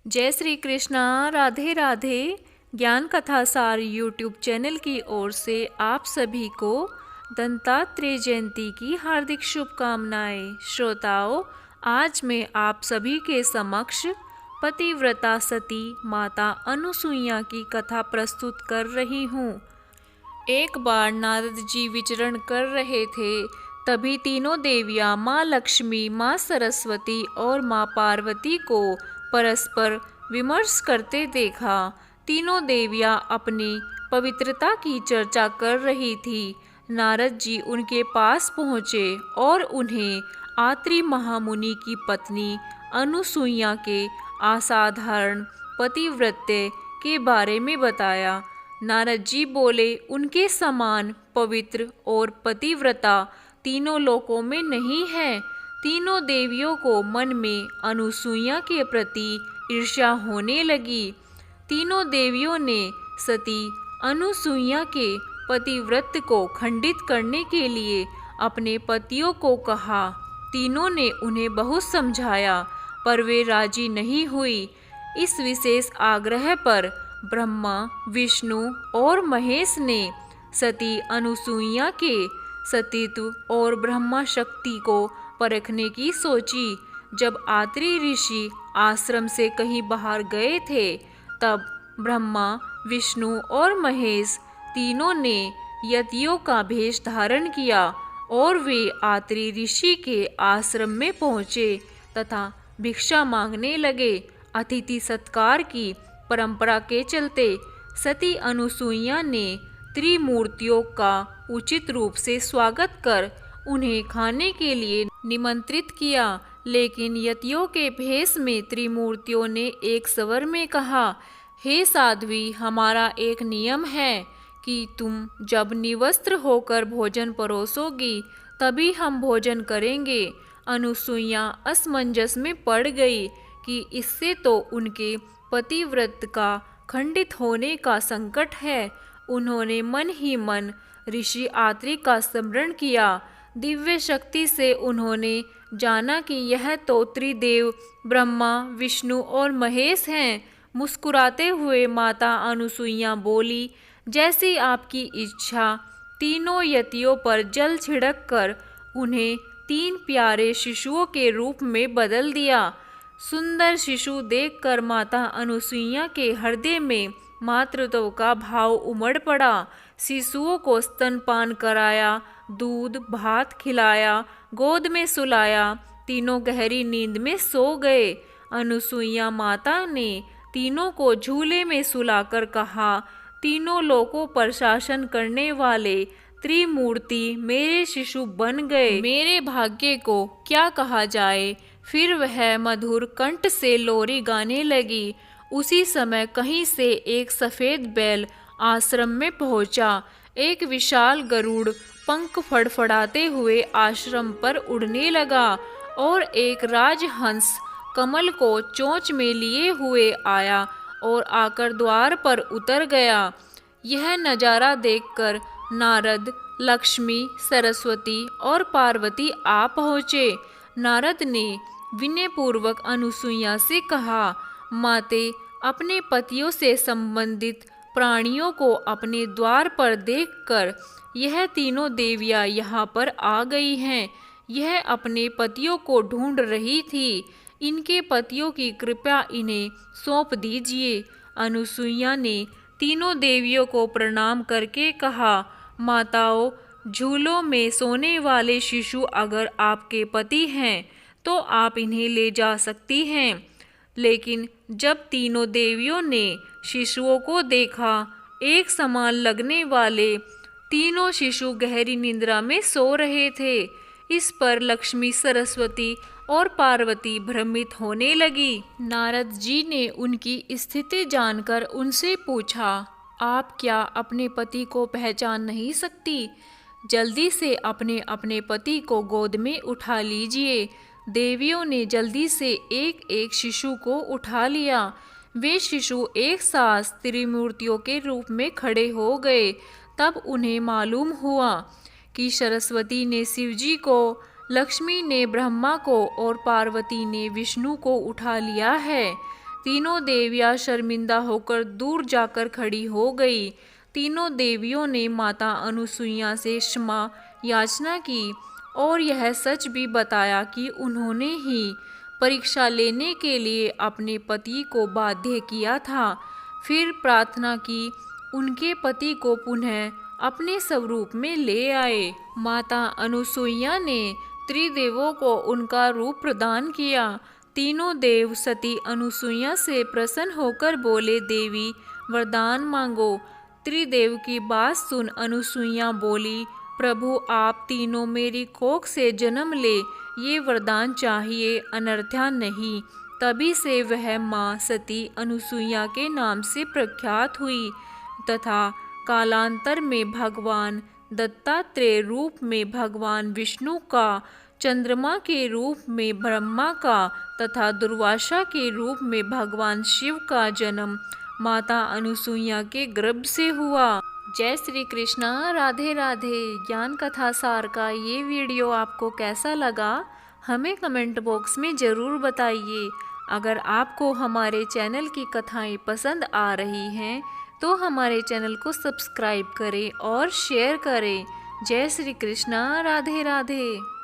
जय श्री कृष्णा। राधे राधे। ज्ञान कथा सार यूट्यूब चैनल की ओर से आप सभी को दंतात्रेय जयंती की हार्दिक शुभकामनाएं। श्रोताओं, आज मैं आप सभी के समक्ष पतिव्रता सती माता अनुसुईया की कथा प्रस्तुत कर रही हूँ। एक बार नारद जी विचरण कर रहे थे, तभी तीनों देवियाँ माँ लक्ष्मी, माँ सरस्वती और माँ पार्वती को परस्पर विमर्श करते देखा। तीनों देवियाँ अपनी पवित्रता की चर्चा कर रही थी। नारद जी उनके पास पहुँचे और उन्हें आत्रि महामुनि की पत्नी अनुसुईया के असाधारण पतिव्रत्य के बारे में बताया। नारद जी बोले, उनके समान पवित्र और पतिव्रता तीनों लोकों में नहीं है। तीनों देवियों को मन में अनुसुईया के प्रति ईर्ष्या होने लगी। तीनों देवियों ने सती अनुसुईया के पतिव्रत को खंडित करने के लिए अपने पतियों को कहा। तीनों ने उन्हें बहुत समझाया, पर वे राजी नहीं हुई। इस विशेष आग्रह पर ब्रह्मा, विष्णु और महेश ने सती अनुसुईया के सतीत्व और ब्रह्मा शक्ति को परखने की सोची। जब आत्रि ऋषि आश्रम से कहीं बाहर गए थे, तब ब्रह्मा, विष्णु और महेश तीनों ने यतियों का भेष धारण किया और वे आत्रि ऋषि के आश्रम में पहुँचे तथा भिक्षा मांगने लगे। अतिथि सत्कार की परंपरा के चलते सती अनुसुईया ने त्रिमूर्तियों का उचित रूप से स्वागत कर उन्हें खाने के लिए निमंत्रित किया। लेकिन यतियों के भेष में त्रिमूर्तियों ने एक स्वर में कहा, हे साध्वी, हमारा एक नियम है कि तुम जब निवस्त्र होकर भोजन परोसोगी तभी हम भोजन करेंगे। अनुसुईया असमंजस में पड़ गई कि इससे तो उनके पतिव्रत का खंडित होने का संकट है। उन्होंने मन ही मन ऋषि आत्रि का स्मरण किया। दिव्य शक्ति से उन्होंने जाना कि यह तो त्रिदेव ब्रह्मा, विष्णु और महेश हैं। मुस्कुराते हुए माता अनुसुईया बोली, जैसी आपकी इच्छा। तीनों यतियों पर जल छिड़क कर उन्हें 3 प्यारे शिशुओं के रूप में बदल दिया। सुंदर शिशु देखकर माता अनुसुईया के हृदय में मातृत्व का भाव उमड़ पड़ा। शिशुओं को स्तनपान कराया, दूध भात खिलाया, गोद में सुलाया। तीनों गहरी नींद में सो गए। अनुसुईया माता ने तीनों को झूले में सुलाकर कहा, तीनों लोकों पर शासन करने वाले त्रिमूर्ति मेरे शिशु बन गए। मेरे भाग्य को क्या कहा जाए। फिर वह मधुर कंठ से लोरी गाने लगी। उसी समय कहीं से एक सफेद बैल आश्रम में पहुंचा। एक विशाल गरुड़ पंख फड़फड़ाते हुए आश्रम पर उड़ने लगा और एक राजहंस कमल को चोंच में लिए हुए आया और आकर द्वार पर उतर गया। यह नज़ारा देखकर नारद, लक्ष्मी, सरस्वती और पार्वती आ पहुँचे। नारद ने विनयपूर्वक अनुसुईया से कहा, माते, अपने पतियों से संबंधित प्राणियों को अपने द्वार पर देखकर यह तीनों देवियाँ यहाँ पर आ गई हैं। यह अपने पतियों को ढूंढ रही थी। इनके पतियों की कृपया इन्हें सौंप दीजिए। अनुसुईया ने तीनों देवियों को प्रणाम करके कहा, माताओं, झूलों में सोने वाले शिशु अगर आपके पति हैं तो आप इन्हें ले जा सकती हैं। लेकिन जब तीनों देवियों ने शिशुओं को देखा, एक समान लगने वाले तीनों शिशु गहरी निद्रा में सो रहे थे। इस पर लक्ष्मी, सरस्वती और पार्वती भ्रमित होने लगी। नारद जी ने उनकी स्थिति जानकर उनसे पूछा, आप क्या अपने पति को पहचान नहीं सकती? जल्दी से अपने अपने पति को गोद में उठा लीजिए। देवियों ने जल्दी से एक एक शिशु को उठा लिया। वे शिशु एक साथ त्रिमूर्तियों के रूप में खड़े हो गए। तब उन्हें मालूम हुआ कि सरस्वती ने शिवजी को, लक्ष्मी ने ब्रह्मा को और पार्वती ने विष्णु को उठा लिया है। तीनों देवियां शर्मिंदा होकर दूर जाकर खड़ी हो गई। तीनों देवियों ने माता अनुसुईया से क्षमा याचना की और यह सच भी बताया कि उन्होंने ही परीक्षा लेने के लिए अपने पति को बाध्य किया था। फिर प्रार्थना की उनके पति को पुनः अपने स्वरूप में ले आए। माता अनुसुईया ने त्रिदेवों को उनका रूप प्रदान किया। तीनों देव सती अनुसुईया से प्रसन्न होकर बोले, देवी वरदान मांगो। त्रिदेव की बात सुन अनुसुईया बोली, प्रभु आप तीनों मेरी कोख से जन्म ले, ये वरदान चाहिए, अनर्थ्या नहीं। तभी से वह माँ सती अनुसुईया के नाम से प्रख्यात हुई तथा कालांतर में भगवान दत्तात्रेय रूप में भगवान विष्णु का, चंद्रमा के रूप में ब्रह्मा का तथा दुर्वासा के रूप में भगवान शिव का जन्म माता अनुसुईया के गर्भ से हुआ। जय श्री कृष्णा, राधे राधे। ज्ञान कथा सार का ये वीडियो आपको कैसा लगा हमें कमेंट बॉक्स में ज़रूर बताइए। अगर आपको हमारे चैनल की कथाएं पसंद आ रही हैं तो हमारे चैनल को सब्सक्राइब करें और शेयर करें। जय श्री कृष्णा, राधे राधे।